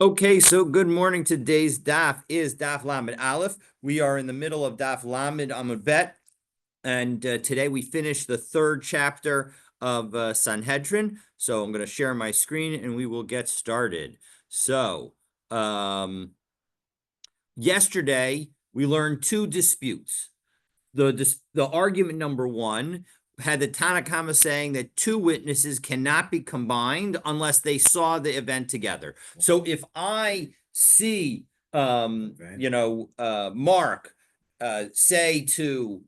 Okay, so good morning. Today's daf is daf Lamed Aleph. We are in the middle of daf Lamed Amud Bet, and today we finish the third chapter of Sanhedrin. So I'm going to share my screen and we will get started. So, um, yesterday we learned two disputes. The argument number one had the Tanakama saying that two witnesses cannot be combined unless they saw the event together. So if I see, Mark say to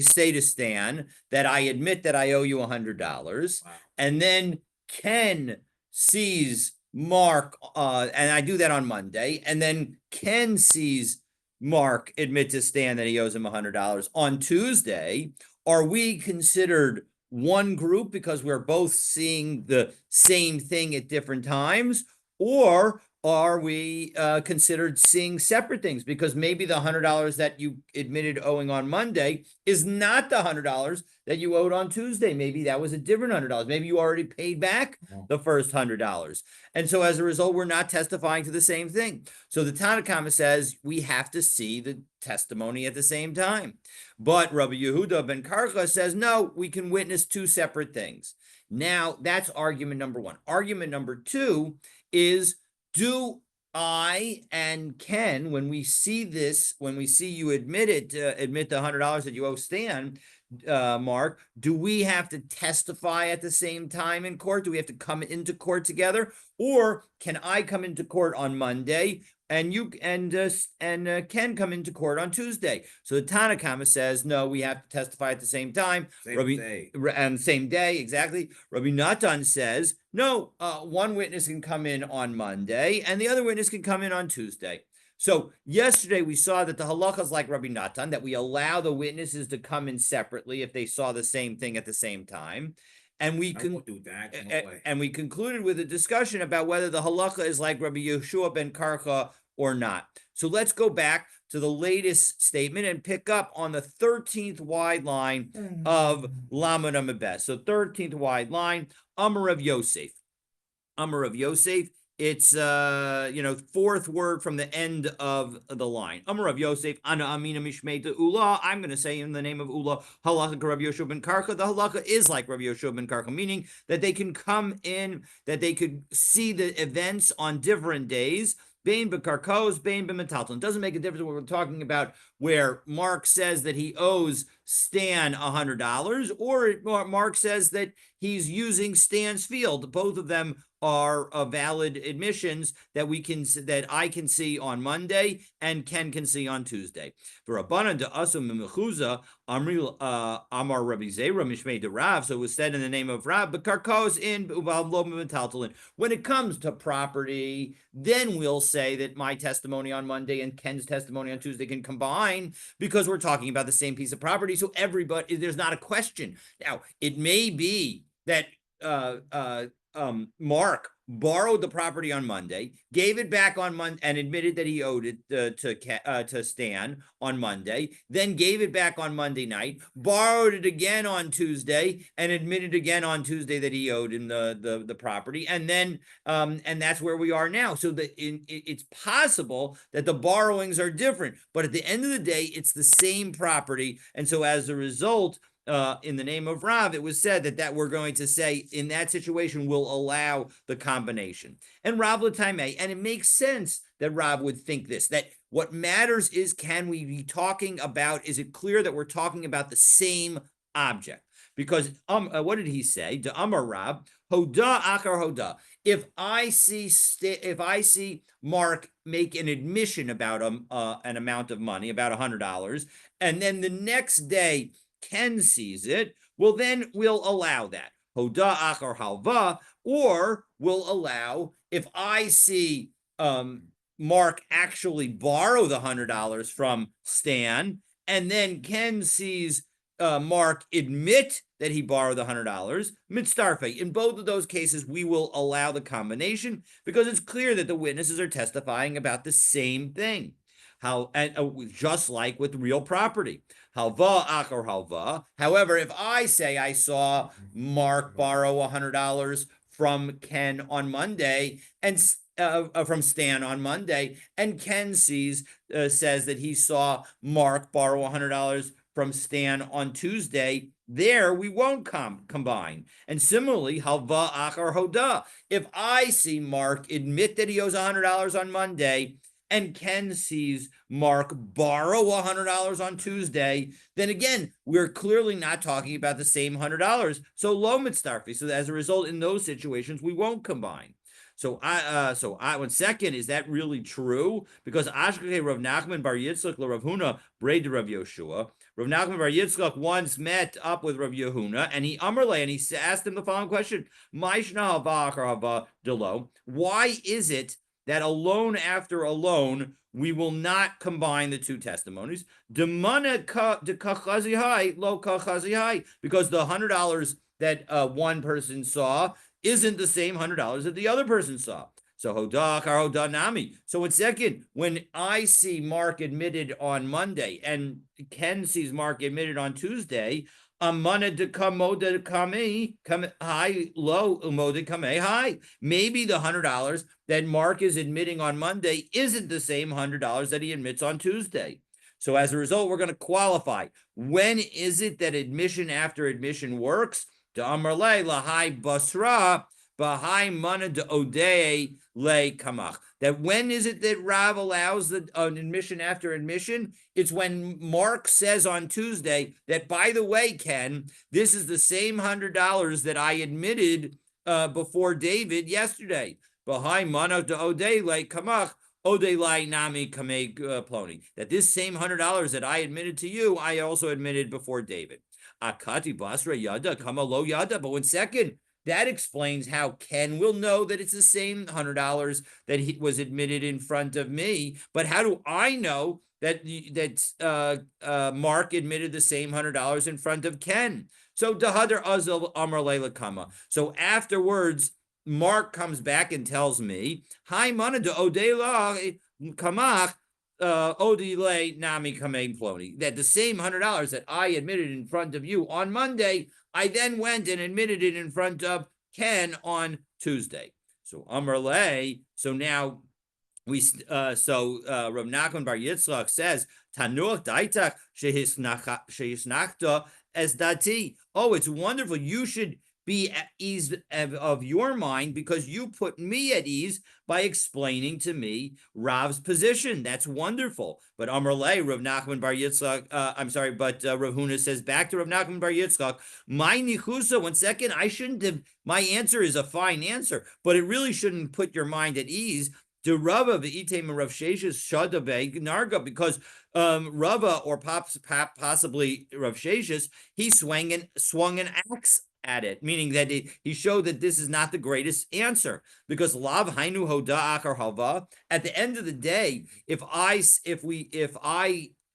say to Stan that I admit that I owe you $100, and then Ken sees Mark, and I do that on Monday, and then Ken sees Mark admit to Stan that he owes him $100 on Tuesday, are we considered one group because we're both seeing the same thing at different times? Or are we considered seeing separate things? Because maybe the $100 that you admitted owing on Monday is not the $100 that you owed on Tuesday. Maybe that was a different $100. Maybe you already paid back the first $100. And so as a result, we're not testifying to the same thing. So the Tanakhama says we have to see the testimony at the same time. But Rabbi Yehuda ben Karcha says, no, we can witness two separate things. Now, that's argument number one. Argument number two is, do I and Ken, when we see this, when we see you admit the $100 that you owe Stan, Mark, do we have to testify at the same time in court? Do we have to come into court together? Or can I come into court on Monday and you and Ken come into court on Tuesday? So the Tanakhama says, no, we have to testify at the same time. Same day, exactly. Rabbi Natan says, no, one witness can come in on Monday and the other witness can come in on Tuesday. So yesterday we saw that the halacha is like Rabbi Natan, that we allow the witnesses to come in separately if they saw the same thing at the same time. And we we concluded with a discussion about whether the halacha is like Rabbi Yeshua ben Karcha or not. So let's go back to the latest statement and pick up on the 13th wide line of Lamed Amud. So 13th wide line, Amar of Yosef. Amar of Yosef. It's fourth word from the end of the line. Amar of Yosef, Ana Amina Mishmei Ula. I'm going to say in the name of Ula, halacha Rabbi Yoshua ben Karcha. The halacha is like Rabbi Yoshua ben Karcha, meaning that they can come in, that they could see the events on different days. Bain bekarkos, Bain bemetalton. It doesn't make a difference what we're talking about, where Mark says that he owes Stan $100, or Mark says that he's using Stan's field. Both of them are valid admissions that I can see on Monday and Ken can see on Tuesday. For Rabbanan de Asum Mechuza Amar Rabbi Zera Mishmei de Rav. So it was said in the name of Rav, but Karkos in Metaltalin. When it comes to property, then we'll say that my testimony on Monday and Ken's testimony on Tuesday can combine because we're talking about the same piece of property. So everybody, there's not a question. Now, it may be that Mark borrowed the property on Monday, gave it back on Monday, and admitted that he owed it to Stan on Monday, then gave it back on Monday night, borrowed it again on Tuesday, and admitted again on Tuesday that he owed him the property, and then and that's where we are now. So it's possible that the borrowings are different, but at the end of the day, it's the same property, and so as a result, in the name of Rav, it was said that we're going to say in that situation will allow the combination. And Rav L'Taimeh, and it makes sense that Rav would think this, that what matters is, can we be talking about, is it clear that we're talking about the same object? Because what did he say? To Amar Rav, Hoda Akar Hoda. If I see Mark make an admission about an amount of money, about $100, and then the next day Ken sees it, well, then we'll allow that. Hoda achar halva, or we'll allow, if I see Mark actually borrow the $100 from Stan, and then Ken sees Mark admit that he borrowed the $100, mitzdarfe. In both of those cases, we will allow the combination because it's clear that the witnesses are testifying about the same thing. Just like with real property. Halva achar halva. However, if I say I saw Mark borrow $100 from Ken on Monday, and from Stan on Monday, and Ken says that he saw Mark borrow $100 from Stan on Tuesday. There we won't combine. And similarly, halva achar hoda. If I see Mark admit that he owes $100 on Monday, and Ken sees Mark borrow $100 on Tuesday, then again, we're clearly not talking about the same $100. So lo mitzdarfi. So as a result, in those situations, we won't combine. So one second, is that really true? Because Ashkei Rav Nachman Bar Yitzchak Rav Huna braid Rav Yoshua. Rav Nachman Bar Yitzchak once met up with Rav Yehuna, and he asked him the following question: why is it that alone after alone we will not combine the two testimonies? Because the $100 that one person saw isn't the same $100 that the other person saw. So hoda kar hoda nami. So in second, when I see Mark admitted on Monday and Ken sees Mark admitted on Tuesday, amana de kamoda kame high low umoda kame high. Maybe the $100 that Mark is admitting on Monday isn't the same $100 that he admits on Tuesday. So as a result, we're going to qualify. When is it that admission after admission works? To Amarle lahai basra bahai mana de odei le kamach. That when is it that Rav allows an admission after admission? It's when Mark says on Tuesday that, by the way, Ken, this is the same $100 that I admitted before David yesterday. Bahai mana de odei le kamach. Odelai nami kame ploni. That this same $100 that I admitted to you, I also admitted before David. Akati basra yada kama lo yada. But one second, that explains how Ken will know that it's the same $100 that he was admitted in front of me. But how do I know that Mark admitted the same $100 in front of Ken? So dahadar azal amar leila kama. So afterwards, Mark comes back and tells me, "Hi, mana de odela kamach odile nami kamein ploni." That the same $100 that I admitted in front of you on Monday, I then went and admitted it in front of Ken on Tuesday. So Amarle. So now Rav Nachman Bar Yitzchak says, "Tanuach daitach shehisnachta as dati." Oh, it's wonderful. You should be at ease of your mind because you put me at ease by explaining to me Rav's position. That's wonderful. But Amarle, Rav Nachman Bar Yitzchak, Rav Huna says back to Rav Nachman Bar Yitzchak, my nichusa, one second, I shouldn't have, my answer is a fine answer, but it really shouldn't put your mind at ease. To Rava v'item Rav Sheshes shadabe narga, because Rava or possibly Rav Sheshes, he swung an axe at it, meaning that he showed that this is not the greatest answer, because lav hainu hoda akar halva. At the end of the day, if I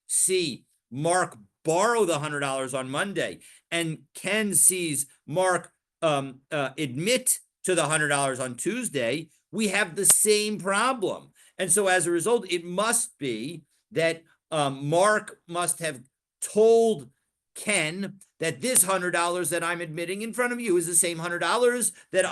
see Mark borrow the $100 on Monday, and Ken sees Mark admit to the $100 on Tuesday, we have the same problem. And so as a result, it must be that Mark must have told Ken that this $100 that I'm admitting in front of you is the same $100 that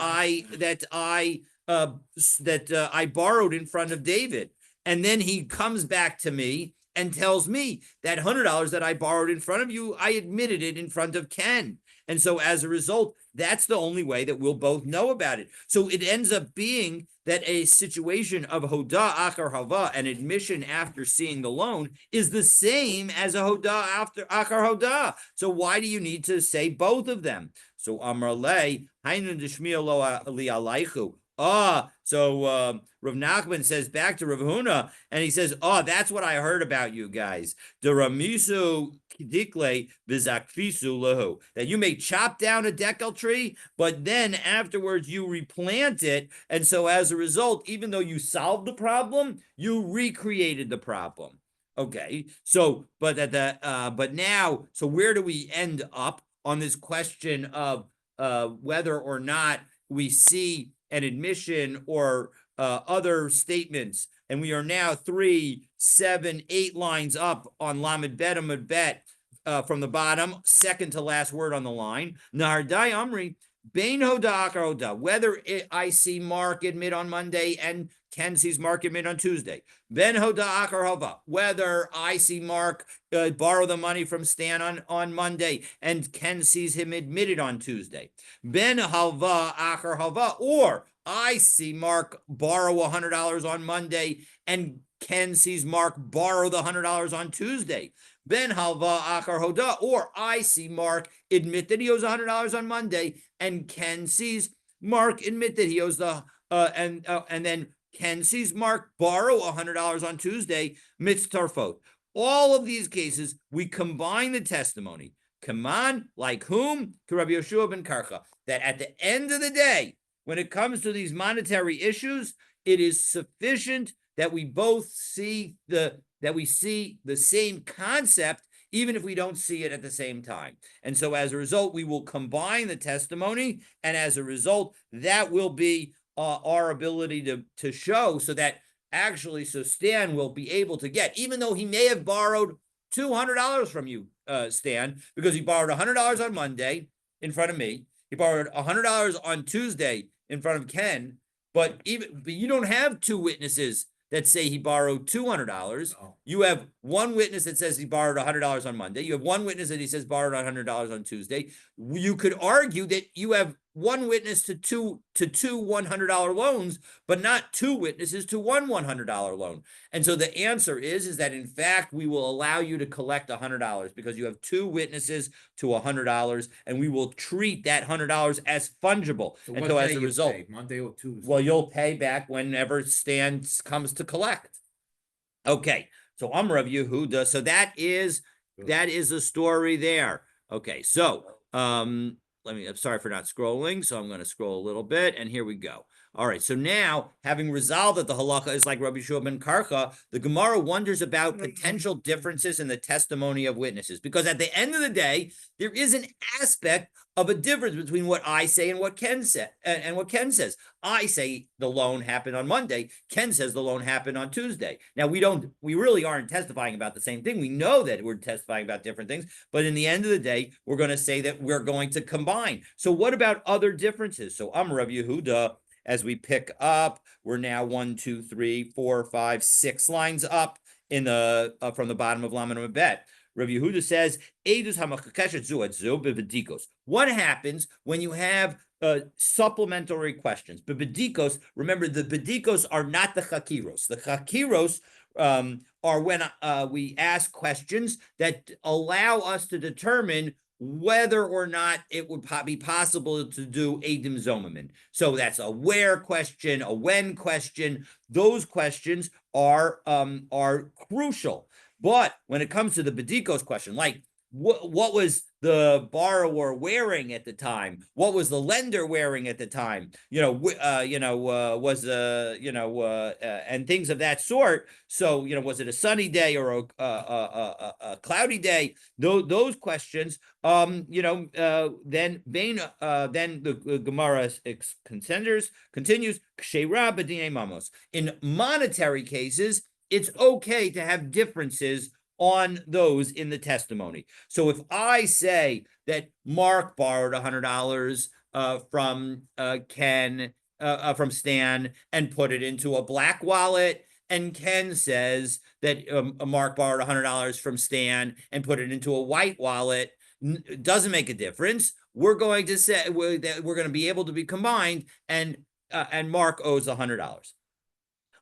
I borrowed in front of David. And then he comes back to me and tells me that $100 that I borrowed in front of you, I admitted it in front of Ken. And so as a result, that's the only way that we'll both know about it. So it ends up being that a situation of hoda akar hava, an admission after seeing the loan, is the same as a hoda after akar hoda. So why do you need to say both of them? So Amarle, hainu deshmiya lo li alaychu. So Rav Nachman says back to Rav Huna, and he says, that's what I heard about you guys. Deramisu kidikle v'zakfisu lehu. That you may chop down a decal tree, but then afterwards you replant it. And so as a result, even though you solved the problem, you recreated the problem. Okay, so but now, so where do we end up on this question of whether or not we see an admission or other statements? And we are now 3, 7, 8 lines up on Lamed Bet Amud Bet from the bottom, second to last word on the line. Nahardai Amri, Bein hoda akar hoda, whether I see Mark admit on Monday and Ken sees Mark admit on Tuesday. Ben hoda akar hova, whether I see Mark borrow the money from Stan on Monday and Ken sees him admitted on Tuesday. Ben halva akar halva, or I see Mark borrow $100 on Monday and Ken sees Mark borrow the $100 on Tuesday. Ben halva akar hoda, or I see Mark admit that he owes $100 on Monday and Ken sees Mark admit that he owes and then Ken sees Mark borrow $100 on Tuesday, mitztarfot. All of these cases, we combine the testimony. Kaman, like whom? To Rabbi Yeshua ben Karcha. That at the end of the day, when it comes to these monetary issues, it is sufficient that we both see the same concept, even if we don't see it at the same time. And so as a result, we will combine the testimony, and as a result, that will be our ability to show, so that actually, so Stan will be able to get, even though he may have borrowed $200 from you, Stan, because he borrowed $100 on Monday in front of me. He borrowed $100 on Tuesday in front of Ken, but you don't have two witnesses that say he borrowed $200. Oh. You have one witness that says he borrowed $100 on Monday. You have one witness that he says borrowed $100 on Tuesday. You could argue that you have one witness to two $100 loans, but not two witnesses to one $100 loan. And so the answer is that in fact, we will allow you to collect $100 because you have two witnesses to $100, and we will treat that $100 as fungible. So and so as a result, pay, Monday or Tuesday? Well, you'll pay back whenever Stan comes to collect. Okay, so Rav Yehuda. So that is the story there. Okay, so I'm sorry for not scrolling, so I'm going to scroll a little bit, and here we go. All right, so now, having resolved that the halacha is like Rabbi Yeshua ben Karcha, the Gemara wonders about potential differences in the testimony of witnesses, because at the end of the day, there is an aspect of a difference between what I say and what Ken said, and what Ken says. I say the loan happened on Monday. Ken says the loan happened on Tuesday. Now, we really aren't testifying about the same thing. We know that we're testifying about different things, but in the end of the day, we're going to say that we're going to combine. So what about other differences? So Rav Yehuda, as we pick up, we're now 1, 2, 3, 4, 5, 6 lines up in the from the bottom of Lamed Bet. Rav Yehuda says, what happens when you have supplementary questions? But bedikos, remember, the bedikos are not the chakiros. The chakiros are when we ask questions that allow us to determine whether or not it would be possible to do Eidim Zomamin. So that's a where question, a when question. Those questions are crucial. But when it comes to the Bedikos question, like what was the borrower wearing at the time? What was the lender wearing at the time? And things of that sort. So, was it a sunny day or a cloudy day? Those questions, then the Gemara continues, in monetary cases, it's okay to have differences on those in the testimony. So if I say that Mark borrowed $100 from Ken, from Stan, and put it into a black wallet, and Ken says that Mark borrowed $100 from Stan and put it into a white wallet, doesn't make a difference. We're going to say that we're going to be able to be combined, and Mark owes $100.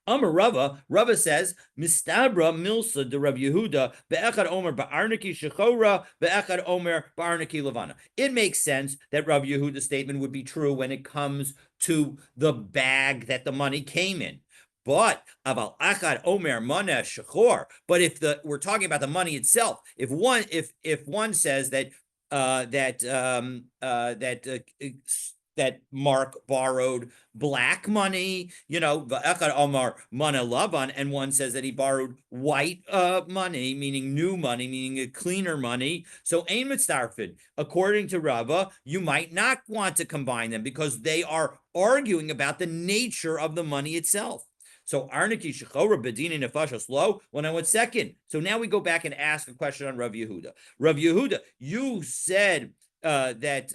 Rava says, Mistabra milsa de Rav Yehuda be'echad omer ba'arniki shechora be'echad omer ba'arniki levana. It makes sense that Rav Yehuda's statement would be true when it comes to the bag that the money came in. But aval achad omer mana shechor. But if we're talking about the money itself, if one says that that Mark borrowed black money, v'echad omar mana lavan, and one says that he borrowed white money, meaning new money, meaning a cleaner money. So ein mitzarfin, according to Rava, you might not want to combine them because they are arguing about the nature of the money itself. So Arniki Shechora Bedini Nefashos Lo, when I went second. So now we go back and ask a question on Rav Yehuda. Rav Yehuda, you said that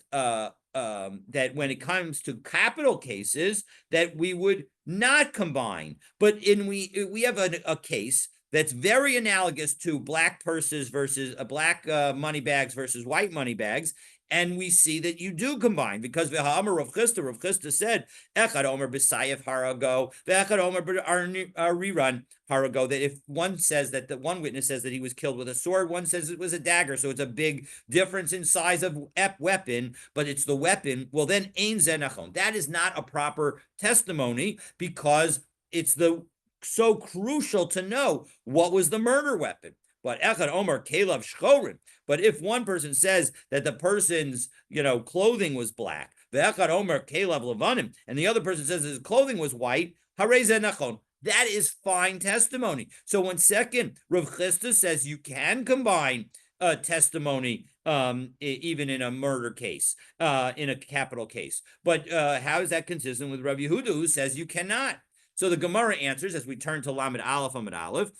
that when it comes to capital cases, that we would not combine. But we have a case that's very analogous to black purses versus black money bags versus white money bags. And we see that you do combine because Rav Chisda said, Echad Omer b'sayef harago, ve'echad Omer rerun harago, that if one says that the one witness says that he was killed with a sword, one says it was a dagger. So it's a big difference in size of weapon, but it's the weapon. Well, then ein ze nachon. That is not a proper testimony because it's so crucial to know what was the murder weapon. But Echad Omer Kelev Shchorim. But if one person says that the person's, clothing was black, Ve'echad Omer Kelev Levanim, and the other person says his clothing was white, Harei ze nachon. That is fine testimony. So 1 second, Rav Chisda says you can combine testimony even in a murder case, in a capital case. But how is that consistent with Rav Yehuda, who says you cannot? So the Gemara answers as we turn to Lamed Aleph Amud Aleph.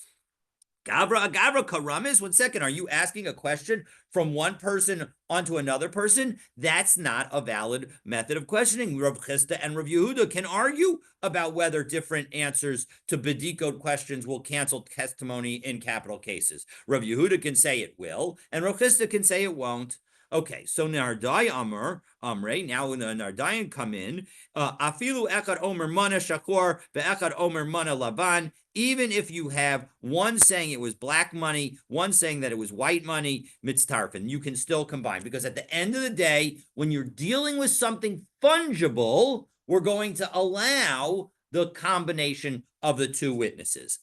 Gavra Karamis. 1 second. Are you asking a question from one person onto another person? That's not a valid method of questioning. Rav Chisda and Rav Yehuda can argue about whether different answers to bedikot questions will cancel testimony in capital cases. Rav Yehuda can say it will, and Rav Chisda can say it won't. Okay, so Nardai Amre, now when the Nardayan come in, Afilu Echad Omer Mana Shakor, Be'echad Omer Mana Laban, even if you have one saying it was black money, one saying that it was white money, mitztarfin, you can still combine. Because at the end of the day, when you're dealing with something fungible, we're going to allow the combination of the two witnesses.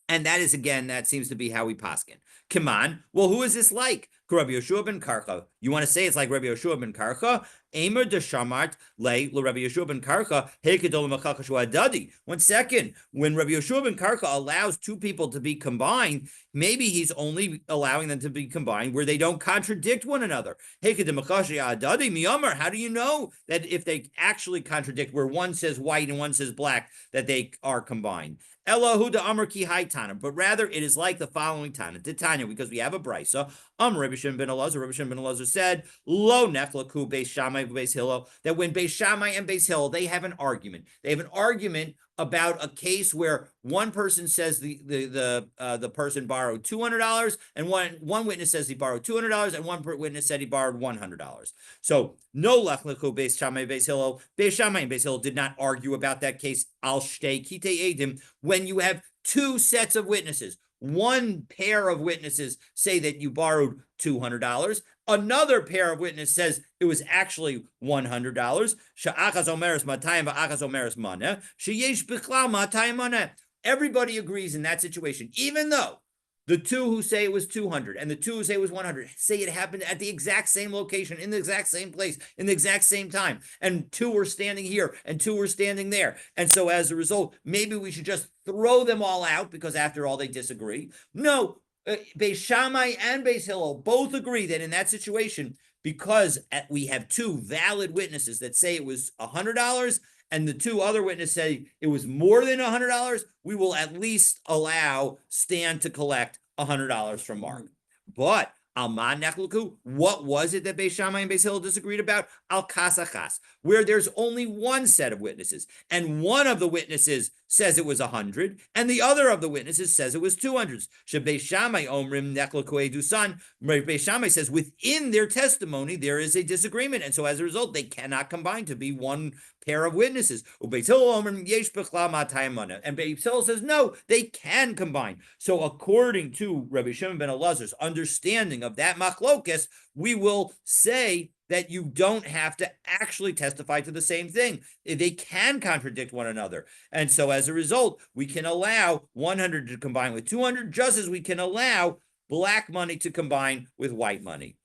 And that is, again, that seems to be how we paskin. Kiman, well, who is this like? Rabbi Yeshua ben Karcha. You want to say it's like Rabbi Yeshua ben Karcha? Emer de Shamart le Rabbi Yeshua ben Karcha hekadol machakashu adadi. 1 second. When Rabbi Yeshua ben Karcha allows two people to be combined, maybe he's only allowing them to be combined where they don't contradict one another. Hekadol machakashu adadi miyamar. How do you know that if they actually contradict, where one says white and one says black, that they are combined? Elohuda Amr ki Tana, but rather it is like the following Tana, Titania, because we have a brisa. Rabbi Shimon ben Elazar said, Lo nechlaku Beis Shammai Beis Hillel, that when Beis Shammai and Beis Hillel, they have an argument. They have an argument about a case where one person says the person borrowed $200, and one witness says he borrowed $200, and one witness said he borrowed $100. So no lechlechu Beis Shammai Beis Hillel. Beis Shammai and Beis Hillel did not argue about that case. Al shtei kitei edim. When you have two sets of witnesses, one pair of witnesses say that you borrowed $200. Another pair of witnesses says it was actually $100. Sha'achas omeres matayim va'achas omeres maneh. Sheyesh bichlal matayim maneh. Everybody agrees in that situation, even though the two who say it was 200 and the two who say it was 100 say it happened at the exact same location, in the exact same place, in the exact same time. And two were standing here and two were standing there. And so as a result, maybe we should just throw them all out because after all, they disagree. No, Beis Shammai and Beis Hillel both agree that in that situation, because we have two valid witnesses that say it was $100 and the two other witnesses say it was more than $100, we will at least allow Stan to collect $100 from Mark. But Alman Nechluku, what was it that Beis Shammai and Beis Hillel disagreed about? Al Kasachas, where there's only one set of witnesses, and one of the witnesses says it was 100, and the other of the witnesses says it was 200. Beis Shammai omrim Nechluku Edusan. Beis Shammai says within their testimony there is a disagreement, and so as a result they cannot combine to be one pair of witnesses. And Beis Hillel says no, they can combine. So according to Rabbi Shimon ben Elazar's understanding of that machlokes, we will say that you don't have to actually testify to the same thing. They can contradict one another. And so as a result, we can allow 100 to combine with 200, just as we can allow black money to combine with white money.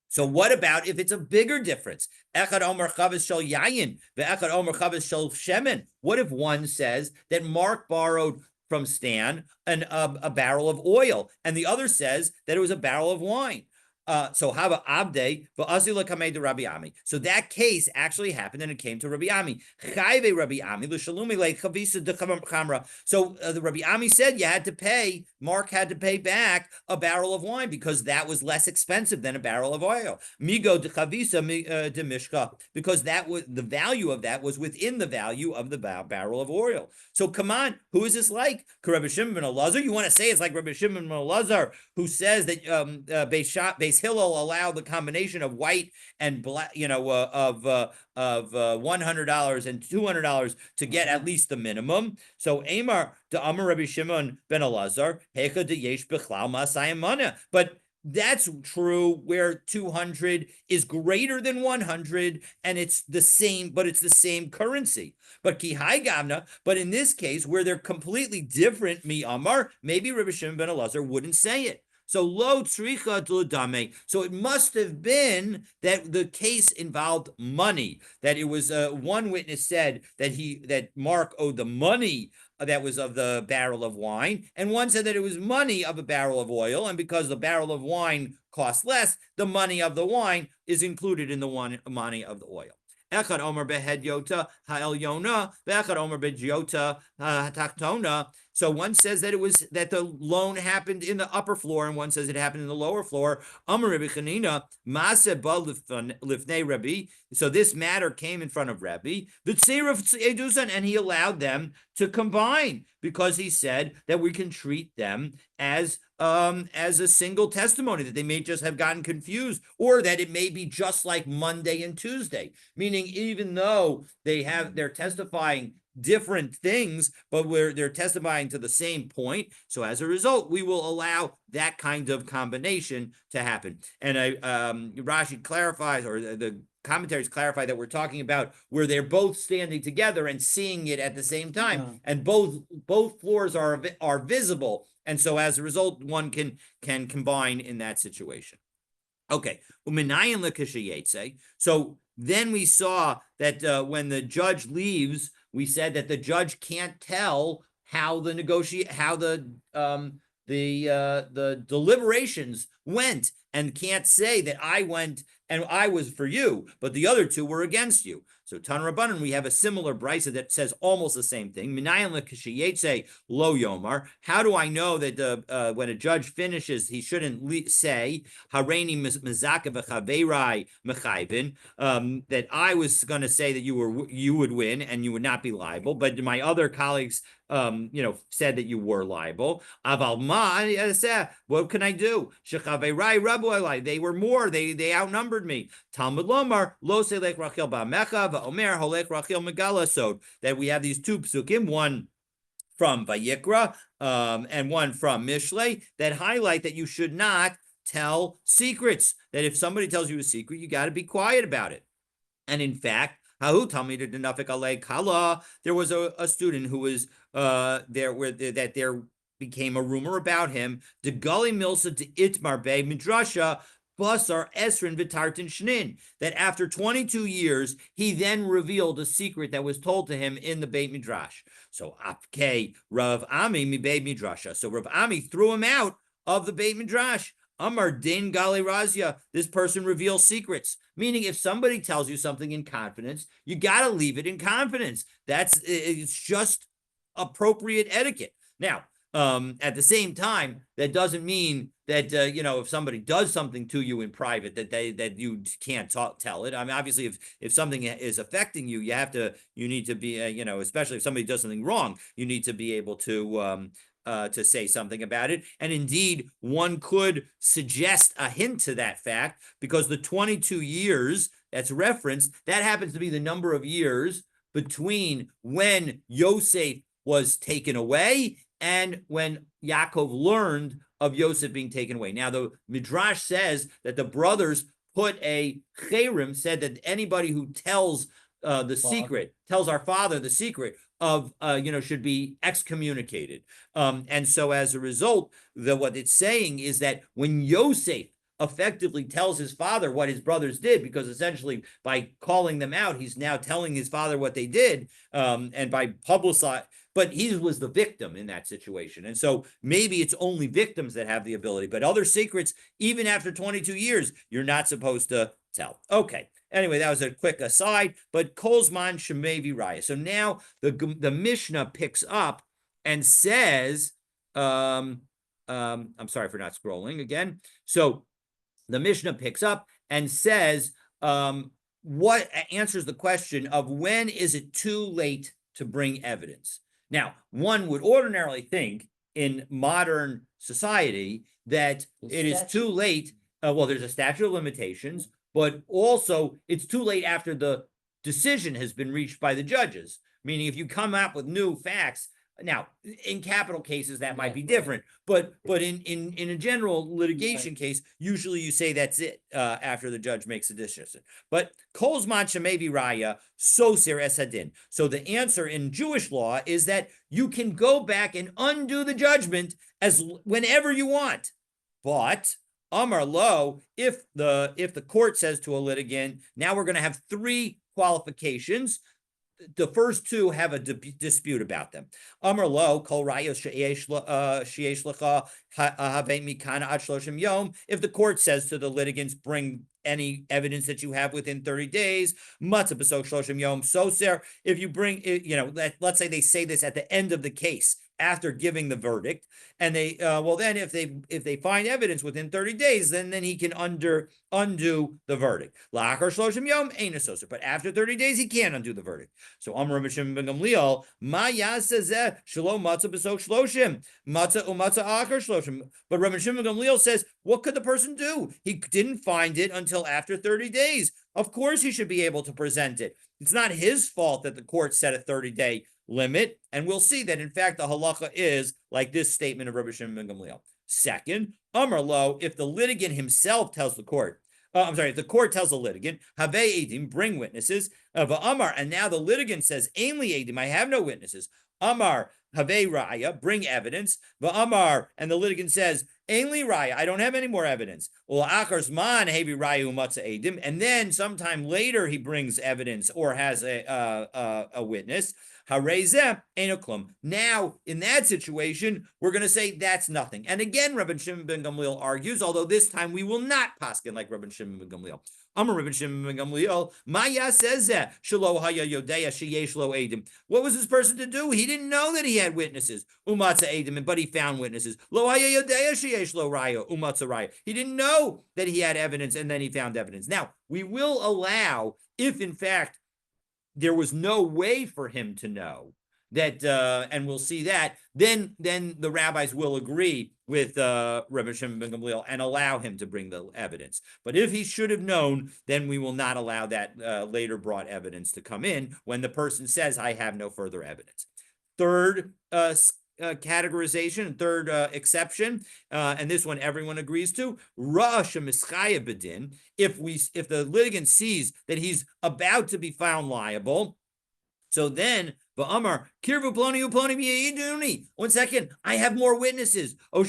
So what about if it's a bigger difference? Echad Omer Chavis Shel Yayin, ve'echad Omer Chavis Shel Shemen. What if one says that Mark borrowed from Stan a barrel of oil, and the other says that it was a barrel of wine? So Hava Abde, but Azila Kamei to Rabbi Ami. So that case actually happened and it came to Rabbi Ami. Chayve Rabbi Ami, L'shalumi Le Chavisa de Chamra. So the Rabbi Ami said you had to pay, Mark had to pay back a barrel of wine because that was less expensive than a barrel of oil. Migo de Chavisa de Mishka, because that was the value of that was within the value of the barrel of oil. So come on, who is this like? Rabbi Shimon ben Elazar? You want to say it's like Rabbi Shimon ben Elazar, who says that Beis Hillel allowed the combination of white and black, of $100 and $200 to get at least the minimum. So Amar de Amar Rabbi Shimon ben Elazar, Hecha de Yesh Bechlal Masayim Mana. But that's true where 200 is greater than 100 and it's the same, but it's the same currency. But Kihai Gamna, but in this case where they're completely different, Mi Amar, maybe Rabbi Shimon ben Elazar wouldn't say it. So lo tzricha dame. So it must have been that the case involved money. That it was one witness said that Mark owed the money that was of the barrel of wine, and one said that it was money of a barrel of oil, and because the barrel of wine costs less, the money of the wine is included in the money of the oil. Echad Omer behed Yota ha'elyona, ve'echad Omer bejota ha'tachtona. So one says that it was that the loan happened in the upper floor, and one says it happened in the lower floor. Amar Rabbi Chanina, Maaseh ba lifnei Rabbi. So this matter came in front of Rabbi, and he allowed them to combine because he said that we can treat them as a single testimony, that they may just have gotten confused, or that it may be just like Monday and Tuesday, meaning even though they're testifying different things, but they're testifying to the same point. So as a result, we will allow that kind of combination to happen. And Rashi clarifies, or the commentaries clarify, that we're talking about where they're both standing together and seeing it at the same time, and both floors are visible. And so as a result, one can combine in that situation. Okay. So then we saw that when the judge leaves, we said that the judge can't tell how the deliberations went, and can't say that I went and I was for you, but the other two were against you. So Tan Rabbanan, we have a similar brisa that says almost the same thing. Minayan lekashiyetze lo yomar. How do I know that when a judge finishes, he shouldn't say hareini mezaka v'chaveirai mechayvin, that I was going to say that you would win and you would not be liable, but my other colleagues said that you were liable. Aval ma, what can I do? Shechaveirai rabu alai. They were more. They outnumbered me. Talmud lomar lo selech Rachel ba'mecha va'omer holech Rachel megalasod. That we have these two psukim, one from Vayikra and one from Mishlei, that highlight that you should not tell secrets. That if somebody tells you a secret, you got to be quiet about it. And in fact, there was a student who was there became a rumor about him. The Gali Milsa to Itmar Bey Midrasha Basar Esrin Vitartin Shnin, that after 22 years, he then revealed a secret that was told to him in the Beit Midrash. So Apke Rav Ami mi Beit Midrasha. So Rav Ami threw him out of the Beit Midrash. Amar Din Gali Razia, this person reveals secrets. Meaning, if somebody tells you something in confidence, you got to leave it in confidence. It's just appropriate etiquette. Now, at the same time, that doesn't mean that if somebody does something to you in private, that you can't tell it. I mean, obviously, if something is affecting you, you need to be especially if somebody does something wrong, you need to be able to say something about it. And indeed, one could suggest a hint to that fact, because the 22 years that's referenced, that happens to be the number of years between when Yosef was taken away and when Yaakov learned of Yosef being taken away. Now, the Midrash says that the brothers put a cherem, said that anybody who tells secret, tells our father the secret of, should be excommunicated. And so as a result, what it's saying is that when Yosef effectively tells his father what his brothers did, because essentially by calling them out, he's now telling his father what they did, and by publicizing. But he was the victim in that situation. And so maybe it's only victims that have the ability, but other secrets, even after 22 years, you're not supposed to tell. Okay. Anyway, that was a quick aside, but Kolzman Shemevi Raya. So now the Mishnah picks up and says, I'm sorry for not scrolling again. So the Mishnah picks up and says, what answers the question of when is it too late to bring evidence? Now, one would ordinarily think in modern society that it is too late. Well, there's a statute of limitations, but also it's too late after the decision has been reached by the judges. Meaning, if you come up with new facts, now in capital cases that might be different, but in a general litigation case, usually you say that's it after the judge makes a decision. But Kolzman Shemevi Raya Soser Es Hadin. So the answer in Jewish law is that you can go back and undo the judgment as whenever you want. But Amar Lo, if the court says to a litigant, now we're going to have three qualifications. The first two have a dispute about them. Amar Lo, Kol Rayos Sheyesh Lecha Have Mikana Ad Shloshim Yom. If the court says to the litigants, bring any evidence that you have within 30 days, Matzah B'Sok Shloshim Yom Soser. If you bring, let's say they say this at the end of the case, after giving the verdict, and they then if they find evidence within 30 days, then he can undo the verdict. La'achar shloshim yom ein asoser, but after 30 days he can't undo the verdict. So Amar Rabbi Shimon ben Gamliel, ma yaseh zeh shelo matzah b'sok shloshim matzah umatzah achar shloshim. But Rabbi Shimon ben Gamliel says, what could the person do? He didn't find it until after 30 days. Of course he should be able to present it. It's not his fault that the court set a 30-day limit, and we'll see that in fact the halacha is like this statement of Rabbi Shimon ben Gamliel. Second, Amar Lo, if the litigant himself tells the court, if the court tells the litigant, Have edim, bring witnesses, Amar, and now the litigant says, Ainli edim, I have no witnesses. Amar, Have raya, bring evidence. Amar, and the litigant says, Ainli raya, I don't have any more evidence. And then sometime later he brings evidence or has a witness. Now, in that situation, we're going to say that's nothing. And again, Rabbi Shimon ben Gamliel argues, although this time we will not paskin like Rabbi Shimon ben Gamliel. Amar Rabbi Shimon ben Gamliel, Maya says that Shelo haya yodea sheyesh lo edim. What was this person to do? He didn't know that he had witnesses. Umatza edim, but he found witnesses. Lo haya yodea sheyesh lo raya umatza raya. He didn't know that he had evidence, and then he found evidence. Now, we will allow, if in fact there was no way for him to know that, and we'll see that, then the rabbis will agree with Rabbi Shimon ben Gamliel and allow him to bring the evidence. But if he should have known, then we will not allow that later brought evidence to come in when the person says, I have no further evidence. Third categorization, third exception, and this one everyone agrees to, if the litigant sees that he's about to be found liable, so then Amar, Kirvu Ploni Uploni Mi'iduni. 1 second, I have more witnesses. Or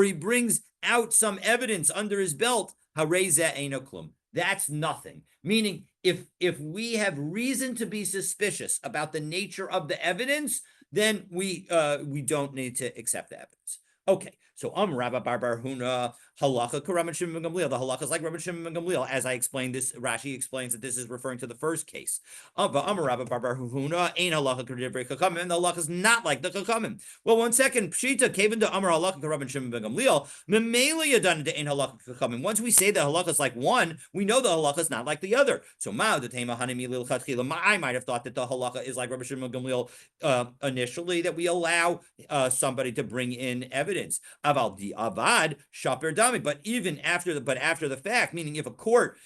he brings out some evidence under his belt. That's nothing. Meaning, if we have reason to be suspicious about the nature of the evidence, then we don't need to accept the evidence. Okay, so Rabbi Bar Huna halacha Rabbi Shimon ben Gamliel. The halacha is like Rabbi Shimon ben Gamliel. As I explained this, Rashi explains that this is referring to the first case. Rabbi Bar Huna ain't halacha k'divrei chachamim, and the halacha is not like the chachamim. Well, 1 second, pshita kevin to Amar halacha Rabbi Shimon ben Gamliel. Memela yadan to ain't halacha chachamim. Once we say the halacha is like one, we know the halacha is not like the other. So ma the tema hanimi lil chatchila. I might have thought that the halacha is like Rabbi Shimon ben Gamliel initially, that we allow somebody to bring in evidence. Aval di avad shaper dami. But even after the fact, meaning if a court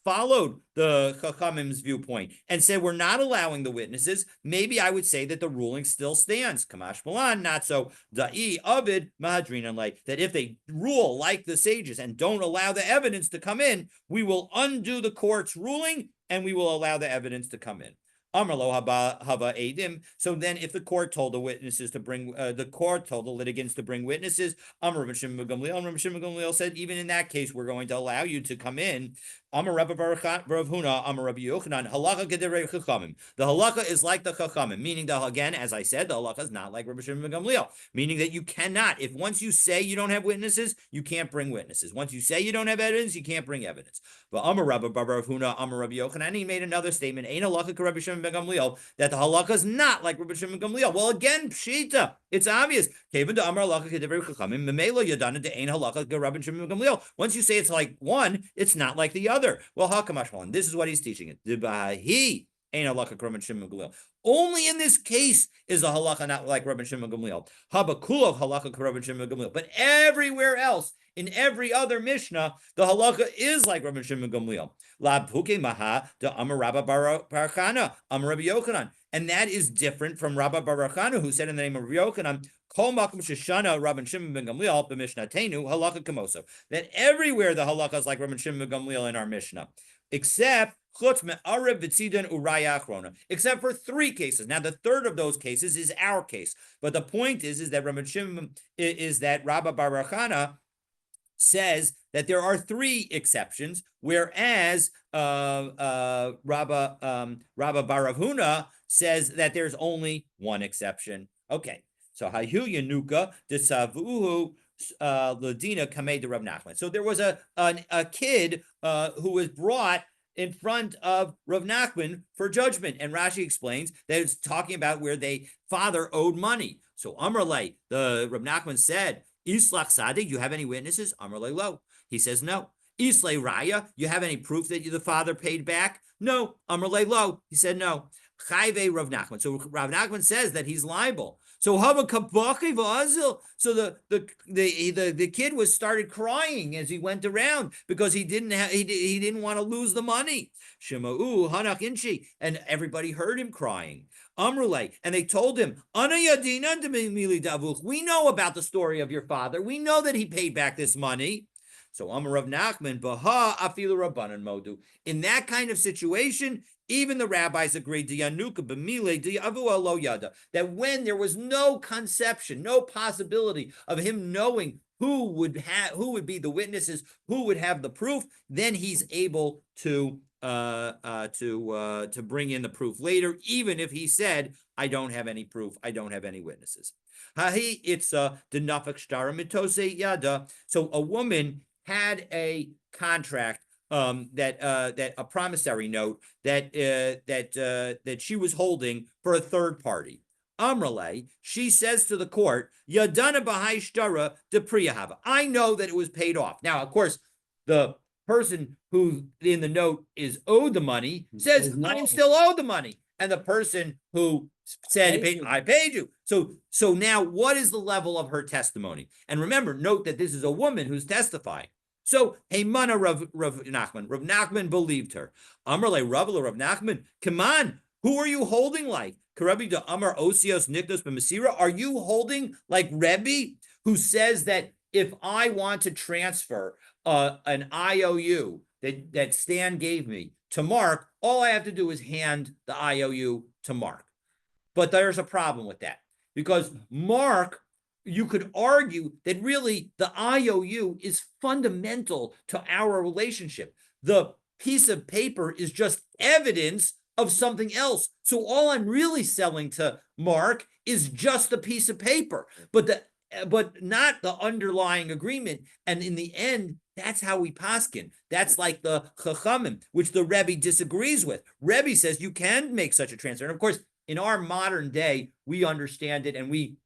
followed the Chachamim's viewpoint and said we're not allowing the witnesses, maybe I would say that the ruling still stands. Kamash Malan, not so. Da'i Avid Mahadrin, like that if they rule like the sages and don't allow the evidence to come in, we will undo the court's ruling and we will allow the evidence to come in. Amar lo haba edim. So then, if the court told the witnesses to bring, the court told the litigants to bring witnesses, Amar Rav Shimon ben Gamliel said, even in that case, we're going to allow you to come in. Amar Rabbi Rav Huna, Amar Rabbi Yochanan, halacha k'divrei chachamim. The halacha is like the chachamim, meaning again, as I said, the halacha is not like Rabbi Shimon ben Gamliel, meaning that you cannot, if once you say you don't have witnesses, you can't bring witnesses. Once you say you don't have evidence, you can't bring evidence. But Amar Rabbi Rav Huna, Amar Rabbi Yochanan, he made another statement, Ein halacha k'Rabbi Shimon ben Gamliel, that the halacha is not like Rabbi Shimon ben Gamliel. Well, again, pshita, it's obvious. Once you say it's like one, it's not like the other. Well, hakamashmalan. This is what he's teaching it. Only in this case is the halacha not like Rabbi Shimon Gamliel. Habakulov halacha Rabbi Shimon Gamliel. But everywhere else, in every other Mishnah, the halacha is like Rabbi Shimon Gamliel. Labhuke maha de Amar Rabba Barakana, Amar Rabbi Yochanan. And that is different from Rabba Barakana, who said in the name of Rabbi Yochanan, Kol makom sheshana Rabbi Shimon ben Gamliel b'mishnatenu halacha kamoso. That everywhere the halacha is like Rabbi Shimon ben Gamliel in our Mishnah, except except for three cases. Now, the third of those cases is our case. But the point is that Rabbi Shimon is that Rabba Barakana says that there are three exceptions, whereas Rabba Baravhuna says that there's only one exception. Okay, so Hayu Yanuka Desavuhu Ladina Kamei de Rav Nachman. So there was a kid who was brought in front of Rav Nachman for judgment, and Rashi explains that it's talking about where they father owed money. So Amrle, the Rav Nachman said, Islach Sadik, you have any witnesses? Amrle lo. He says no. Islay Raya, you have any proof that the father paid back? No. Amrle lo. He said no. Chayve Rav Nachman. So Rav Nachman says that he's liable. So So the kid was started crying as he went around because he didn't want to lose the money. Shema'u Hanach Inchi, and everybody heard him crying. Amrulay, and they told him, we know about the story of your father. We know that he paid back this money. So Amar Rav Nachman, Baha Afilu Rabbanan Modu. In that kind of situation, even the rabbis agreed that when there was no conception, no possibility of him knowing who would be the witnesses, who would have the proof, then he's able to bring in the proof later, even if he said, I don't have any proof, I don't have any witnesses. It's the nafak shtara mitose yada. So a woman had a contract, that a promissory note that she was holding for a third party. Amrale, she says to the court, Yadana b'hai shtara de priyahava. I know that it was paid off. Now, of course, the person who in the note is owed the money says, no, I'm still owed the money. And the person who said, I paid you. So now what is the level of her testimony? And remember, note that this is a woman who's testifying. So, Heimana Rav Nachman. Rav Nachman believed her. Amrle Rav Nachman, come on, who are you holding like? Karabi de Amar Osios Nikdos B'Masira. Are you holding like Rebbe, who says that if I want to transfer an IOU that Stan gave me to Mark, all I have to do is hand the IOU to Mark. But there's a problem with that, because Mark, you could argue that really the IOU is fundamental to our relationship. The piece of paper is just evidence of something else. So all I'm really selling to Mark is just a piece of paper, but not the underlying agreement. And in the end, that's how we paskin. That's like the Chachamim, which the Rebbe disagrees with. Rebbe says you can make such a transfer. And of course, in our modern day, we understand it, and we,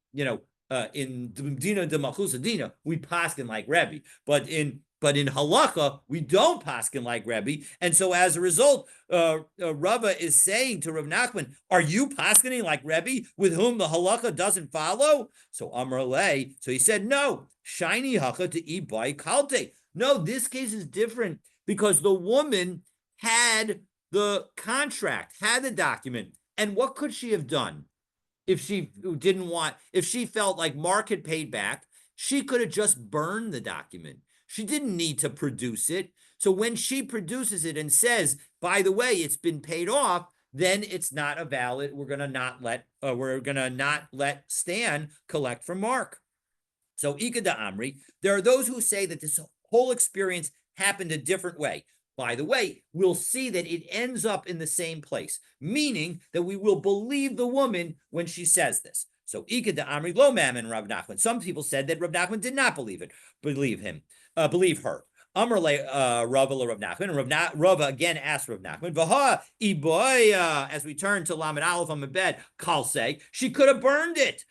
in Dina de Malchusa Dina, we paskin like Rebbe, but in Halacha, we don't paskin like Rebbe, and so as a result, Rava is saying to Rav Nachman, "Are you paskining like Rebbe, with whom the Halacha doesn't follow?" So Amar Lei, so he said, "No, shiny hacha to eat by kalte." No, this case is different because the woman had the contract, had the document, and what could she have done? If she felt like Mark had paid back, she could have just burned the document. She didn't need to produce it. So when she produces it and says, by the way, it's been paid off, then it's not a valid. We're gonna not let Stan collect from Mark. So Ikeda Amri, there are those who say that this whole experience happened a different way. By the way, we'll see that it ends up in the same place, meaning that we will believe the woman when she says this. So Ikeda Amri lo and Rav Nachman. Some people said that Rav Nachman did not believe believe her. Amrle Rava Rav Nachman, and Rava again asked Rav Nachman, Vaha Iboya, as we turn to Lamed Aleph on the bed, Kalse, she could have burned it.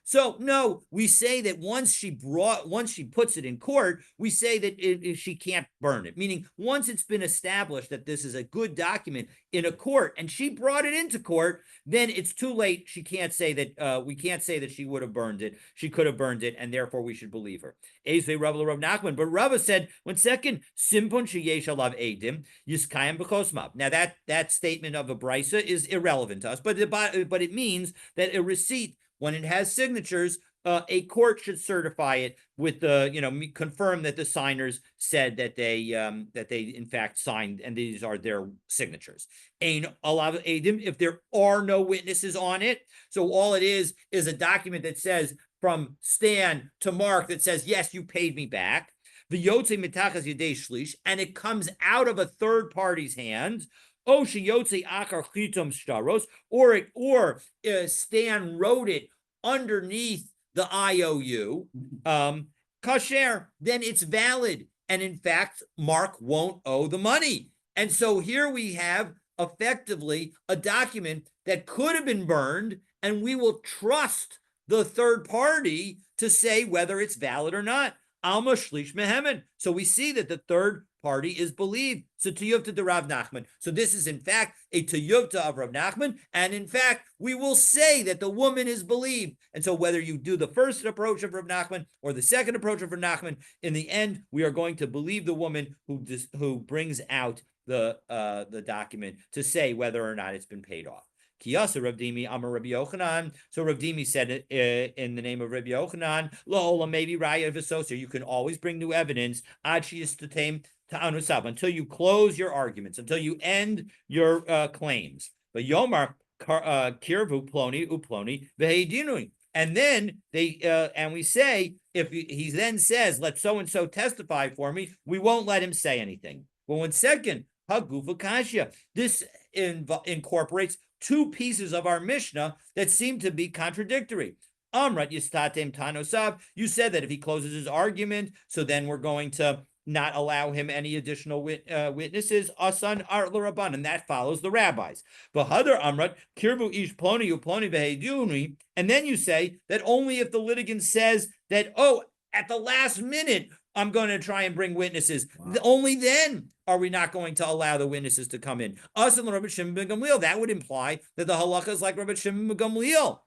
So no, we say that once she puts it in court, we say that she can't burn it. Meaning, once it's been established that this is a good document in a court, and she brought it into court, then it's too late. She can't say that we can't say that she would have burned it. She could have burned it, and therefore we should believe her. Rav Nachman, but Rava said, one second, Simpon sheyesh alav edim yiskayim b'chosmav. Now that statement of a brisa is irrelevant to us, but it means that a receipt, when it has signatures, a court should certify it with the confirm that the signers said that they in fact signed, and these are their signatures. Ein alav edim, if there are no witnesses on it, so all it is a document that says from Stan to Mark that says, yes, you paid me back. The Yotze mitachas yedei shlish, and it comes out of a third party's hands. Oh, sheyotze achar chitom shtaros, or Stan wrote it underneath the IOU. Kasher, then it's valid, and in fact, Mark won't owe the money. And so here we have effectively a document that could have been burned, and we will trust the third party to say whether it's valid or not. Alma shlish mehemen. So we see that the third party is believed. So tiyuvta de Rav Nachman. So this is in fact a tiyuvta of Rav Nachman, and in fact we will say that the woman is believed. And so whether you do the first approach of Rav Nachman or the second approach of Rav Nachman, in the end we are going to believe the woman who brings out the document to say whether or not it's been paid off. Kiyasa Rav Dimi Amar Rabbi Yochanan. So Rav Dimi said in the name of Rabbi Yochanan, La'olam maybe Raya V'Soser. You can always bring new evidence ad sheyistatem ta'anusav, until you close your arguments, until you end your claims. But Yomar Kirvu Ploni Uploni V'Heidinui. And then and we say, if he then says, let so and so testify for me, we won't let him say anything. Well, one second, Haguva Kashya. This incorporates two pieces of our Mishnah that seem to be contradictory. Amrat yistatem tanosav. You said that if he closes his argument, so then we're going to not allow him any additional witnesses. Asan art l'rabban, and that follows the rabbis. V'hadar amrat kirvu ish ploni uploni v'heiduni. And then you say that only if the litigant says that, oh, at the last minute, I'm going to try and bring witnesses. Wow. Only then are we not going to allow the witnesses to come in. Us and Rabbi Shimon ben Gamliel, that would imply that the halacha is like Rabbi Shimon ben Gamliel.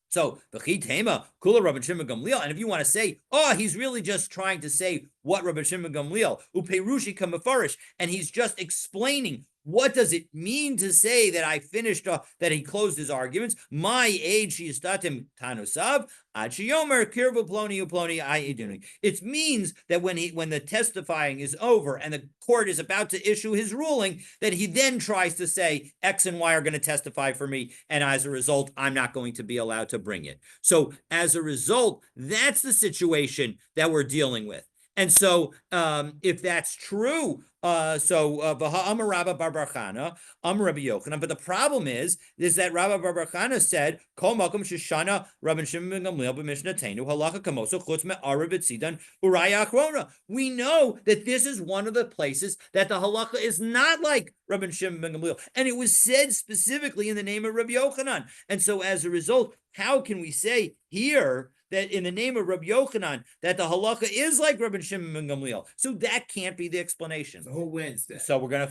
So the chitema kula Rabbi Shimon ben Gamliel, and if you want to say, oh, he's really just trying to say what Rabbi Shimon ben Gamliel uperushi kamafarish, and he's just explaining. What does it mean to say that I finished that he closed his arguments? My age shistatim tanusav ad sheyomer kirvu ploni uploni ayiduni. It means that when the testifying is over and the court is about to issue his ruling, that he then tries to say X and Y are going to testify for me, and as a result, I'm not going to be allowed to bring it. So as a result, that's the situation that we're dealing with. And so, if that's true, Amar Rabba bar bar Chana, Amar Rabbi Yochanan. But the problem is that Rabba bar bar Chana said, Kol makom sheshana Rabbi Shimon ben Gamliel b'mishnatenu halacha kamoso chutz me'arav v'tzidan uraya achrona. We know that this is one of the places that the halacha is not like Rabbi Shimon ben Gamliel, and it was said specifically in the name of Rabbi Yochanan. And so, as a result, how can we say here that in the name of Rabbi Yochanan, that the halacha is like Rabbi Shimon ben Gamliel? So that can't be the explanation. So who wins that? So we're gonna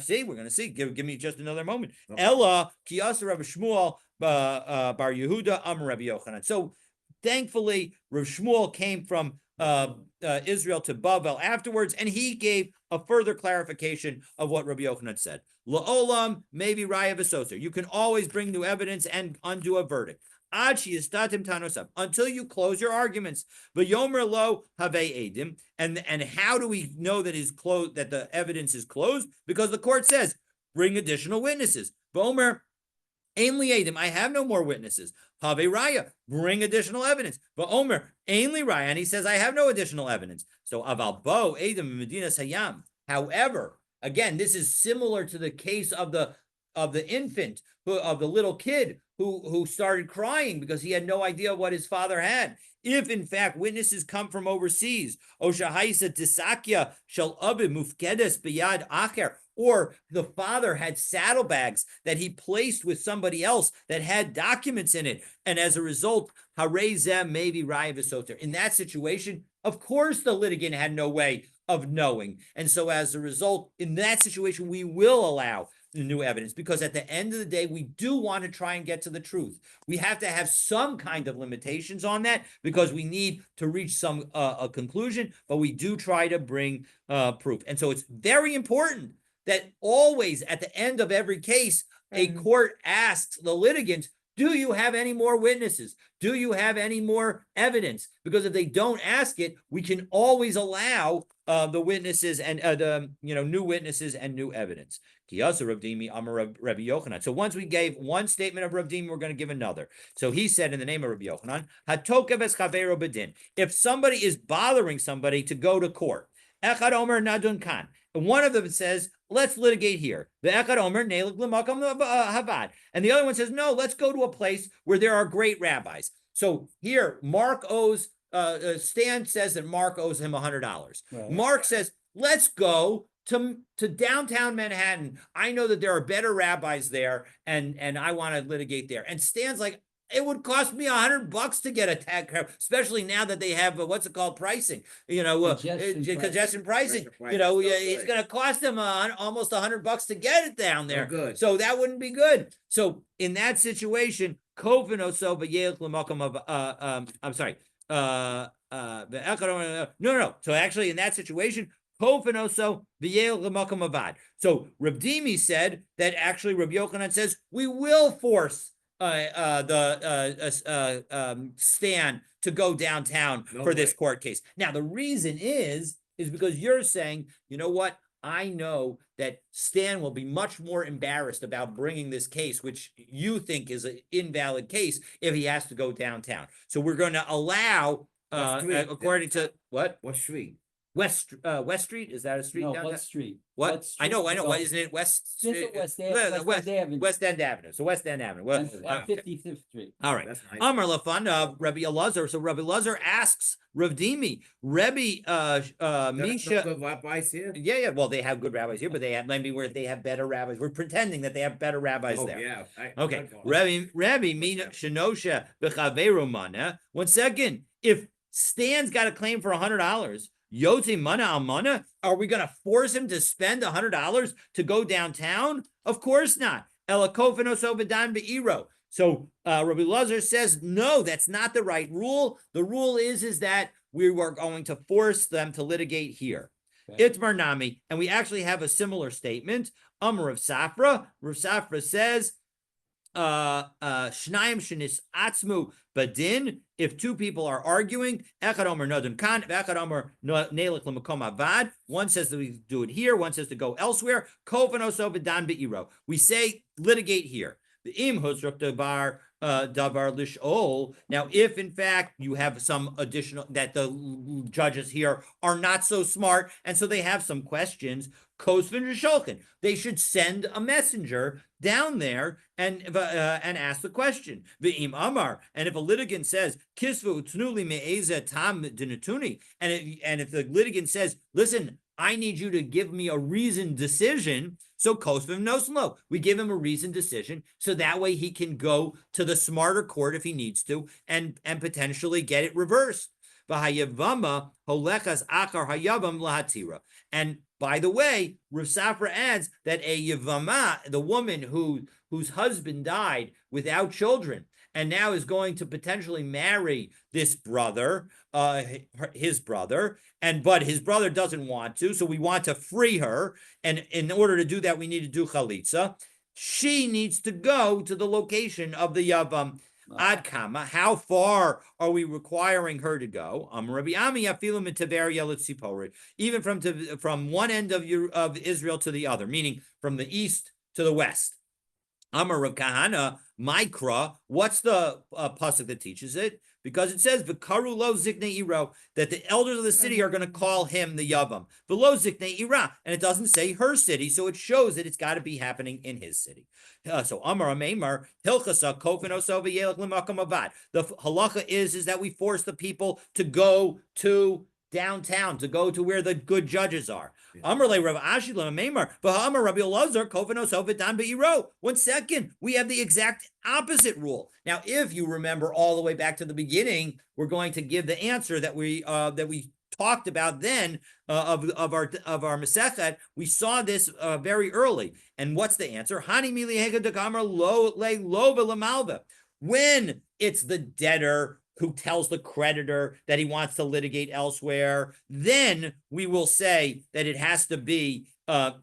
see. Give me just another moment. Okay. Ella kiyasa Rabbi Shmuel bar Yehuda Rabbi Yochanan. So thankfully, Rabbi Shmuel came from Israel to Bavel afterwards, and he gave a further clarification of what Rabbi Yochanan said. La'olam maybe Raya V'Soser. You can always bring new evidence and undo a verdict. until you close your arguments. V'yomer lo have edim. And how do we know that that the evidence is closed? Because the court says, bring additional witnesses. V'omer ainli edim, I have no more witnesses. Have raya, bring additional evidence. But Omer, ainli raya, and he says, I have no additional evidence. So aval bo edim medina sayam. However, again, this is similar to the case of the infant, of the little kid who started crying because he had no idea what his father had. If in fact witnesses come from overseas, Oshahaisa Tisakya shall Abi Mufkedes Biyad Acher, or the father had saddlebags that he placed with somebody else that had documents in it, and as a result, Harezem maybe Raya Visoter. In that situation, of course, the litigant had no way of knowing, and so as a result, in that situation, we will allow the new evidence, because at the end of the day, we do want to try and get to the truth. We have to have some kind of limitations on that because we need to reach some a conclusion, but we do try to bring proof. And so it's very important that always at the end of every case, a court asks the litigant, do you have any more witnesses? Do you have any more evidence? Because if they don't ask it, we can always allow the witnesses and new witnesses and new evidence. So once we gave one statement of Rav Dimi, we're going to give another. So he said in the name of Rabbi Yochanan, if somebody is bothering somebody to go to court, Echad Omer Nadun Kan, and one of them says, let's litigate here. The Echad Omer Nelik L'Makam Havad, and the other one says, no, let's go to a place where there are great rabbis. So here, Mark owes. Stan says that Mark owes him $100. Right. Mark says, let's go to downtown Manhattan. I know that there are better rabbis there, and I want to litigate there. And Stan's like, it would cost me $100 to get a tag, especially now that they have what's it called, pricing. Congestion pricing. It's going to cost them almost $100 to get it down there. Oh, good. So that wouldn't be good. So in that situation, Kovin Oso V'Yelech L'Makom of I'm sorry. No. So actually, in that situation, so Reb Dimi said that actually Reb Yochanan says we will force Stan to go downtown for this court case. Now the reason is because you're saying, you know what? I know that Stan will be much more embarrassed about bringing this case, which you think is an invalid case, if he has to go downtown. So we're going to allow, according to what? What street? West Street? Is that a street? No, down what street? What? What street? I know. What isn't it? West Street? West End Avenue. West End Avenue. So West End Avenue. Well, 55th Street. All right. Amar Lafan, Rabbi Elazar. So Rabbi Elazar asks Rav Dimi, Rabbi Misha. Good rabbis here? Yeah. Well, they have good rabbis here, but they have maybe where they have better rabbis. We're pretending that they have better rabbis there. Yeah. Okay. Rabbi Mina Shenosha B'Chaveru Mana. Once second, if Stan's got a claim for $100. Yotze mana al mana? Are we going to force him to spend $100 to go downtown? Of course not. Elakofinoso v'dan be'iro. So Rabbi Lazar says, no, that's not the right rule. The rule is that we were going to force them to litigate here. Okay. Itmar Nami, and we actually have a similar statement. Amar of Safra. Rav Safra says, Shnayim shenis atzmu badin. If two people are arguing, echad omer nadun kan, echad omer nelik l'makom avad. One says that we do it here. One says to go elsewhere. Kovan oso v'dan be'iro. We say litigate here. The im hosruk davar lishol. Now, if in fact you have some additional that the judges here are not so smart, and so they have some questions, kosvin v'sholkin, they should send a messenger down there and ask the question. V'im amar, and if a litigant says kisvu tnuli me'eza tam dinatuni, and if the litigant says, listen, I need you to give me a reasoned decision. So Kosvim Noslo, we give him a reasoned decision, so that way he can go to the smarter court if he needs to, and potentially get it reversed. V'hayavama holekas akar hayavam lahatira. And by the way, Rav Safra adds that a yavama, the woman whose husband died without children, and now is going to potentially marry this brother, his brother, but his brother doesn't want to, so we want to free her, and in order to do that, we need to do chalitza. She needs to go to the location of the yavam, Ad kama, how far are we requiring her to go? Even from one end of Israel to the other, meaning from the east to the west. Amar Rav Kahana, Mikra, what's the pasuk that teaches it? Because it says, V'karu lo zikne iro, that the elders of the city are going to call him the Yavam. V'lo zikne ira, and it doesn't say her city, so it shows that it's got to be happening in his city. So Amar Ameimar, Hilchasa, Kofinoso v'yelech l'makam avad. The halacha is that we force the people to go to downtown, to go to where the good judges are. Amrle Rav Ashila Meimar, Bahamar Rabbi Elazar, Kovenos Ovidan Beiro. 1 second, we have the exact opposite rule. Now, if you remember all the way back to the beginning, we're going to give the answer that we talked about then of our Masechet. We saw this very early. And what's the answer? Hani milihega degamar lo le lova lamalva. When it's the debtor who tells the creditor that he wants to litigate elsewhere, then we will say that it has to be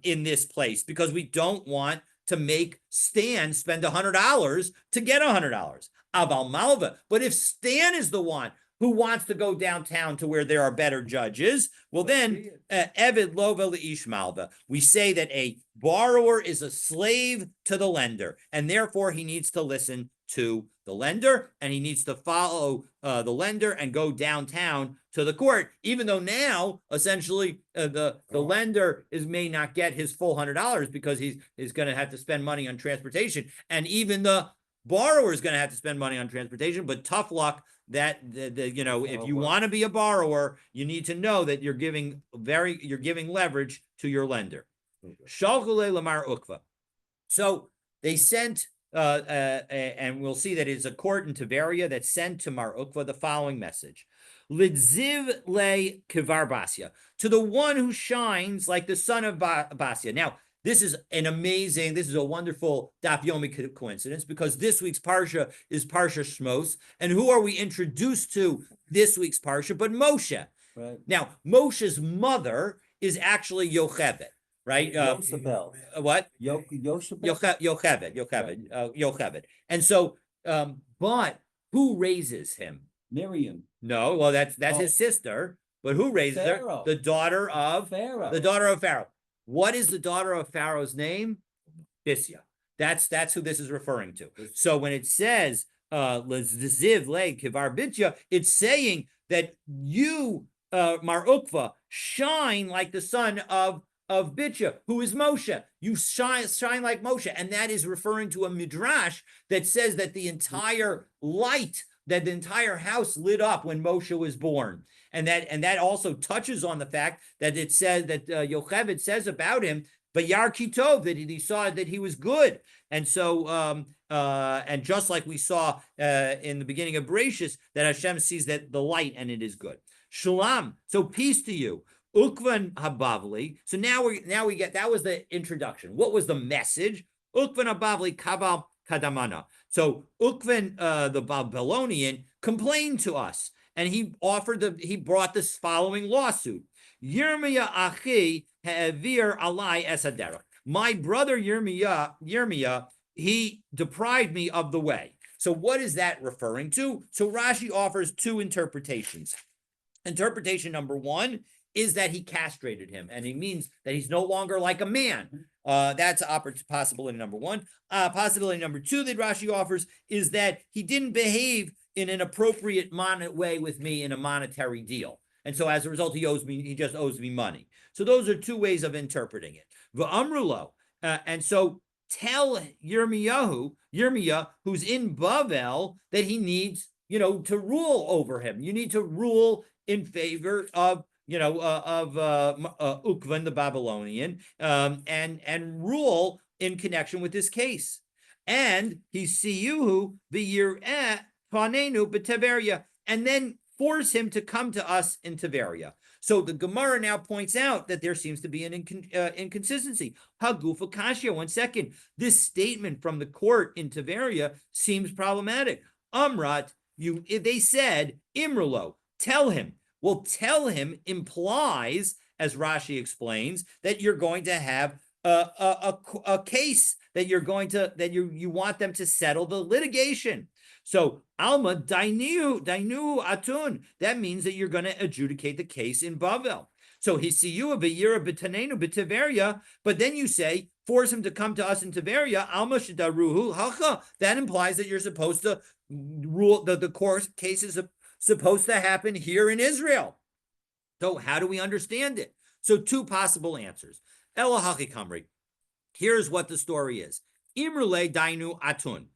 in this place, because we don't want to make Stan spend $100 to get $100. Aval Malva. But if Stan is the one who wants to go downtown to where there are better judges, well then, Evid Lova Leish Malva. We say that a borrower is a slave to the lender, and therefore he needs to listen to the lender, and he needs to follow the lender and go downtown to the court, even though now essentially the lender may not get his full $100 because he's going to have to spend money on transportation, and even the borrower is going to have to spend money on transportation. But tough luck that if you want to be a borrower, you need to know that you're giving leverage to your lender. Shalchule Lamar Ukva. So they sent. And we'll see that it's a court in Tiberia that sent to Mar Ukva the following message: Lidziv le kivar Basya, to the one who shines like the son of Basya. Now, this is a wonderful Daf Yomi coincidence, because this week's Parsha is Parsha Shmos. And who are we introduced to this week's Parsha but Moshe? Right. Now, Moshe's mother is actually Yocheved. Right? Yocheved. What? Yocheved. Yocheved. And so, but who raises him? Miriam. No, well, that's his sister. But who raises Pharaoh. her? The daughter of Pharaoh. The daughter of Pharaoh. What is the daughter of Pharaoh's name? Bisya. That's who this is referring to. So when it says Ziv le kivar Bitya, it's saying that you, Mar Ukva, shine like the son of Bitya, who is Moshe. You shine like Moshe. And that is referring to a midrash that says that the entire house lit up when Moshe was born. And that also touches on the fact that it says that Yocheved says about him, Vayar Kitov, that he saw that he was good. And so, and just like we saw in the beginning of Bereshis, that Hashem sees that the light and it is good. Shalom. So peace to you. Ukvan Habavli. So now we get, that was the introduction. What was the message? Ukvan Habavli Kabal Kadamana. So Ukvan, the Babylonian, complained to us, and he brought this following lawsuit. Yirmiyah Achi Ha'avir Alai Esadera. My brother Yirmiyah, he deprived me of the way. So what is that referring to? So Rashi offers two interpretations. Interpretation number one is that he castrated him, and he means that he's no longer like a man. That's possibility number one. Possibility number two that Rashi offers is that he didn't behave in an appropriate way with me in a monetary deal. And so as a result, he just owes me money. So those are two ways of interpreting it. V'amrulo. And so tell Yirmiyah, who's in Bavel, that he needs, to rule over him. You need to rule in favor of Ukvan, the Babylonian, and rule in connection with this case. And he siyuhu v'yireh panenu b'Tiberia, and then force him to come to us in Tiberia. So the Gemara now points out that there seems to be an inconsistency. Hagufa Kashya, 1 second. This statement from the court in Tiberia seems problematic. Amrat, they said, Imrulo, tell him. Well, tell him implies, as Rashi explains, that you're going to have a case that you're going to that you want them to settle the litigation. So Alma dainu atun. That means that you're going to adjudicate the case in Bavel. So Hisiyua v'yira b'tanenu b'Tiveria, but then you say force him to come to us in Tiberia. Alma shadaruhu hacha. That implies that you're supposed to rule the court case is supposed to happen here in Israel. So how do we understand it? So two possible answers. Elahachi Kamri. Here's what the story is. Imrule dainu atun.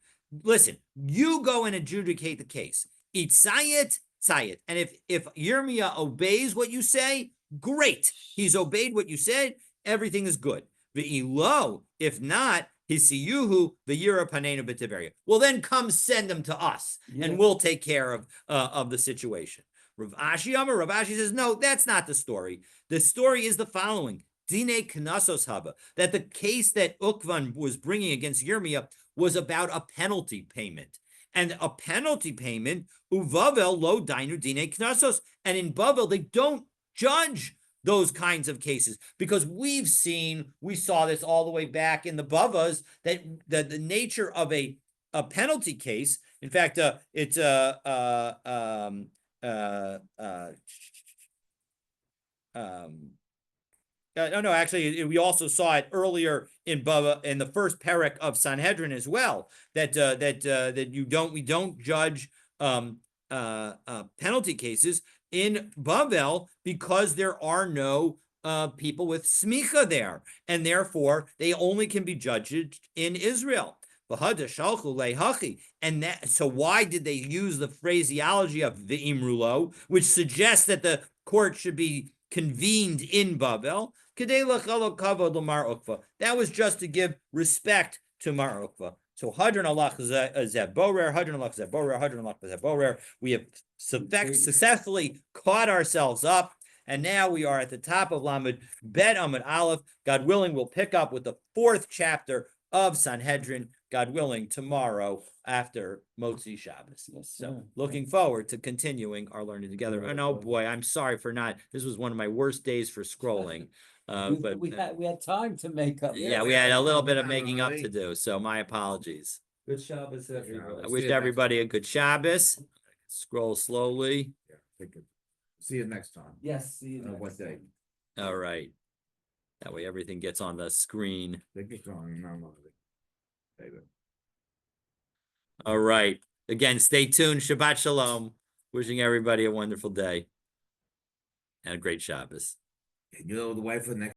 Listen, you go and adjudicate the case. Itzayit, tzayit. And if Yirmiyah obeys what you say, great. He's obeyed what you said. Everything is good. Ve'ilo, if not, Hisiyuhu v'yira panenu b'Tiberia. Well, then come send them to us, and we'll take care of the situation. Rav Ashi says, no, that's not the story. The story is the following. Dine Knasos Haba, that the case that Ukvan was bringing against Yirmiyah was about a penalty payment. And a penalty payment, Uvavel lo dainu dine Knasos. And in Bavel, they don't judge those kinds of cases because we saw this all the way back in the Bavas, that the nature of a penalty case, in fact, it's no, actually, we also saw it earlier in Bava in the first parak of Sanhedrin as well. That we don't judge penalty cases in Bavel because there are no people with smicha there, and therefore they only can be judged in Israel. And that, so why did they use the phraseology of v'imrulo, which suggests that the court should be convened in Bavel? That was just to give respect to Mar Ukva. So Hadran Allah Zeborer, Hadran Allah Zeborer, Hadran Allah Zeborer. We have successfully caught ourselves up, and now we are at the top of Lamed Bet Amud Aleph. God willing, we'll pick up with the 4th chapter of Sanhedrin, God willing, tomorrow after Motzi Shabbos. So looking forward to continuing our learning together. And oh boy, I'm sorry for this was one of my worst days for scrolling. But we had time to make up. Yeah, we had a little bit of making up to do, so my apologies. Good Shabbos, everybody. I wish everybody a good Shabbos. Scroll slowly. See you next time. Yes, see you next What day? time. All right. That way everything gets on the screen. All right. Again, stay tuned. Shabbat Shalom. Wishing everybody a wonderful day and a great Shabbos. You know, the wife of the next